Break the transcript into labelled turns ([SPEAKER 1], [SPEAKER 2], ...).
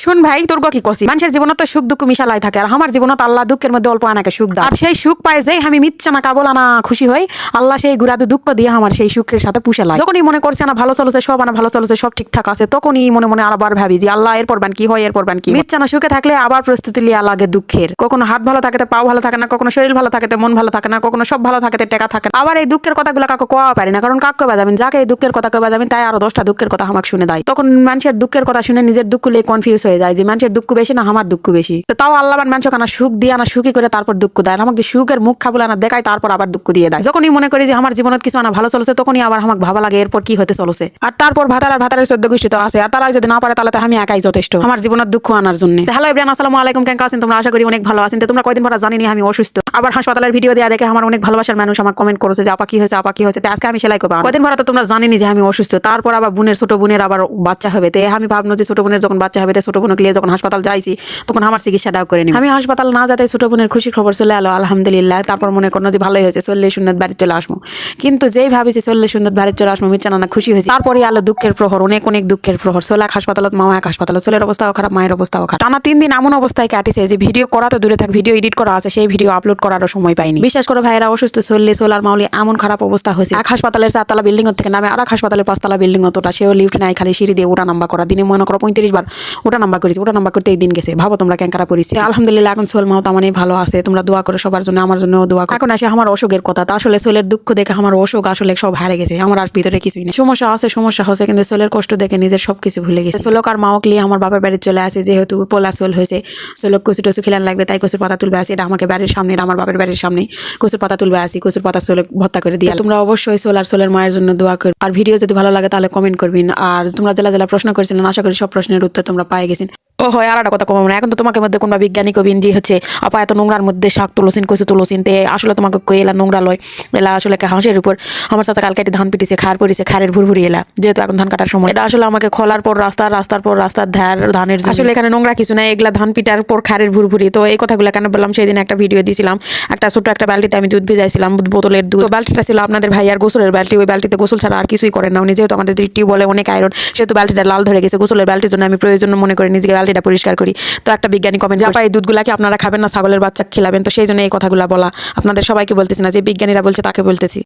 [SPEAKER 1] শুন ভাই, তোর কি কছি, মানুষের জীবনে তো সুখ দুঃখ মিশালাই থাকে, আর আমার জীবনে আমার দুঃখের মধ্যে অল্প আনাকে সুখ দেয়। আর সেই সুখ পায় যে আমি মিথ্যা না কাবল আনা খুশি হই, আল্লাহ সেই গুড়াদু দুঃখ দিয়ে আমার সেই সুখের সাথে পুষে লাগে। যখনই মনে করছে না ভালো চলছে, সব আনা ভালো চলছে, সব ঠিকঠাক আছে, তখনই মনে মনে আবার ভাবি যে আল্লাহ এরপর বান কি হয়, এরপর বান কি। মিথ্যা না সুখে থাকলে আবার প্রস্তুতি লিয়া লাগে দুঃখের। কখনো হাত ভালো থাকে পা ভালো থাকে না, কখনো শরীর ভালো থাকে মন ভালো থাকে না, কখনো সব ভালো থাকে টেকা থাকে না। আবার এই দুঃখের কথাগুলো কাউকে কোয়া পারি না, কারণ কাউকে বাজাবেন, যাকে এই দুঃখের কথা কবে যাবেন তাই আরো 10টা দুঃখের কথা আমাকে শুনে দেয়। তখন মানুষের দুঃখের কথা শুনে নিজের দুঃখ লিয়ে কনফিউজ হয়ে যায় যে মানুষের দুঃখ বেশি না আমার দুঃখ বেশি। তো তাও আল্লাহ মানুষকে না সুখ দিয়ে না সুখী করে তারপর দুঃখ দেয়, আমাকে যে সুখের মুখ খাবলে না দেখায় তারপর আবার দুঃখ দিয়ে দেয়। যখনই মনে করি যে আমার জীবনত কিছু না ভালো চলছে, তখনই আবার আমাকে ভাবা লাগে এরপর কি হতে চলছে। আর তারপর ভাতারের 14 গোষ্ঠী তো আছে, আর তারা যদি না পারে তাহলে তো আমি একাই যথেষ্ট আমার জীবনের দুঃখ আনার জন্য। হ্যালো এভরিওয়ান, আসসালামু আলাইকুম, কেমন আছেন তোমরা? আশা করি অনেক ভালো আছেন। তো তোমরা কয়দিন পর জানি না আমি অসুস্থ, আবার হাসপাতালের ভিডিও দেওয়া দেখে আমার অনেক ভালোবাসার মানুষ আমার কমেন্ট করেছে যে আপা কি হয়েছে, আপা কি হয়েছে। তো আজকে আমি সেলাই করবো। কয়দিন পর তো তোমরা জানিনি যে আমি অসুস্থ, তারপর আবার ছোট বোনের আবার বাচ্চা হবে। তো আমি ভাবনো যে ছোট বোনের যখন বাচ্চা হবে, ছোট বোনকে নিয়ে যখন হাসপাতাল যাইছি তখন আমার চিকিৎসাটাও করে নি। আমি হাসপাতাল না যেতে ছোট বোনের খুশির খবর চলে এলো, আলহামদুলিল্লাহ। তারপর মনে করলো যে ভালোই হয়েছে, চললে সুন্নত বাড়ি চলে আসবো। কিন্তু যেই ভাবিছি চললে সুন্নত বাড়ি চলে আসবো, মিচ্ছা না খুশি হয়েছে। তারপরে আলো দুঃখের প্রহর, অনেক দুঃখের প্রহর। চলে এক হাসপাতালত, মা এক হাসপাতাল, চলের অবস্থাও খারাপ, মায়ের অবস্থাও খারাপ। টানা 3 দিন এমন অবস্থায় কাটিছে যে ভিডিও করা তো দূরে থাক, ভিডিও এডিট করা আছে, সেই ভিডিও আপলোড করারও সময় পাইনি। বিশ্বাস করো ভাইয়েরা, অসুস্থ চললে সোলার মাউলি এমন খারাপ অবস্থা হয়েছে। এক হাসপাতালের 4তলা বিল্ডিং থেকে নামে আর এক হাসপাতালের 5তলা বিল্ডিং, অতটা সেও লিফট নাই, খালি সিঁড়ি দিয়ে ওটা নাম্বা করা। দিনে মনে করো 35 বার ওটা নাম্বা করেছি, ওটা নাম্বা করতে এই দিন গেছে। ভাবো তোমরা কেন খারাপ পরিস্থিতি। আলহামদুলিল্লাহ এখন সোল মাও তেমনই ভালো আছে। তোমরা দোয়া করো সবার জন্য, আমার জন্য দোয়া করো। এখন আসে আমার অসুখের কথা। তা আসলে সোলের দুঃখ দেখে আমার অসুখ আসলে সব হারে গেছে, আমার আর ভিতরে কিছুই নেই। সমস্যা হচ্ছে, কিন্তু সোলের কষ্ট দেখে নিজের সবকিছু ভুলে গেছে। সোলক আর মাওক লিয়ে আমার বাবার বাড়ি চলে আসে, যেহেতু পোলা সোল হয়েছে। সোলক কচু টচু খিলান লাগবে, তাই কচুর পাতা তুলবে আসি। এটা আমাকে বাড়ির সামনে, আমার বাবার বাড়ির সামনে কচুর পাতা তুলবে আসি, কচুর পাতা সোলক ভর্তা করে দিয়ে। তোমরা অবশ্যই সোল আর সোলের মায়ের জন্য দোয়া করো। আর ভিডিও যদি ভালো লাগে তাহলে কমেন্ট করবেন। আর তোমরা জেলা প্রশ্ন করেছিলেন, আশা করি সব প্রশ্নের উত্তর তোমরা পাই গেছেন। ও হয় আর একটা কথা কমাবো না, এখন তো তোমাকে মধ্যে কোনবা বিজ্ঞানী কবিন যে হচ্ছে আপা এত নোংরার মধ্যে শাক তুলসিন কচু তুলসিন, তে আসলে তোমাকে কই এলা নোংরা লয়, এলা আসলে হাঁসের উপর আমার চাচা কালকে ধান পিটিছে, খার পড়িছে, খারের ভুরভুরি এলা, যেহেতু এখন ধান কাটার সময়। এটা আসলে আমাকে খোলার পর রাস্তার পর রাস্তার ধানের আসলে এখানে নোংরা কিছু নাই, এগুলা ধান পিটার পর খারের ভুরভুরি। তো এই কথাগুলো কেন বললাম, সেই দিন একটা ভিডিও দিয়েছিলাম, একটা ছোট একটা বালতিতে আমি দুধ ভেজাইছিলাম, বোতলের দুধ। তো বালতিটা ছিল আপনাদের ভাইয়ার গোসলের বালতি, ওই বালতিতে গোসল ছাড়া আর কিছুই করেন না উনি, যেহেতু আমাদের টিউবওয়েলে অনেক আয়রন, সেহেতু বালতিটা লাল ধরে গেছে। গোসলের বালতির জন্য আমি প্রয়োজন মনে করি নিজেকে বালতিটা পরিষ্কার করি। তো একটা বিজ্ঞানী কমেন্ট, আপা এই দুধগুলাকে আপনারা খাবেন না, ছাগলের বাচ্চা খিলাবেন। তো সেই জন্য এই কথাগুলো বলা, আপনাদের সবাইকে বলতেছি না, যে বিজ্ঞানীরা বলছে তাকে বলতেছি।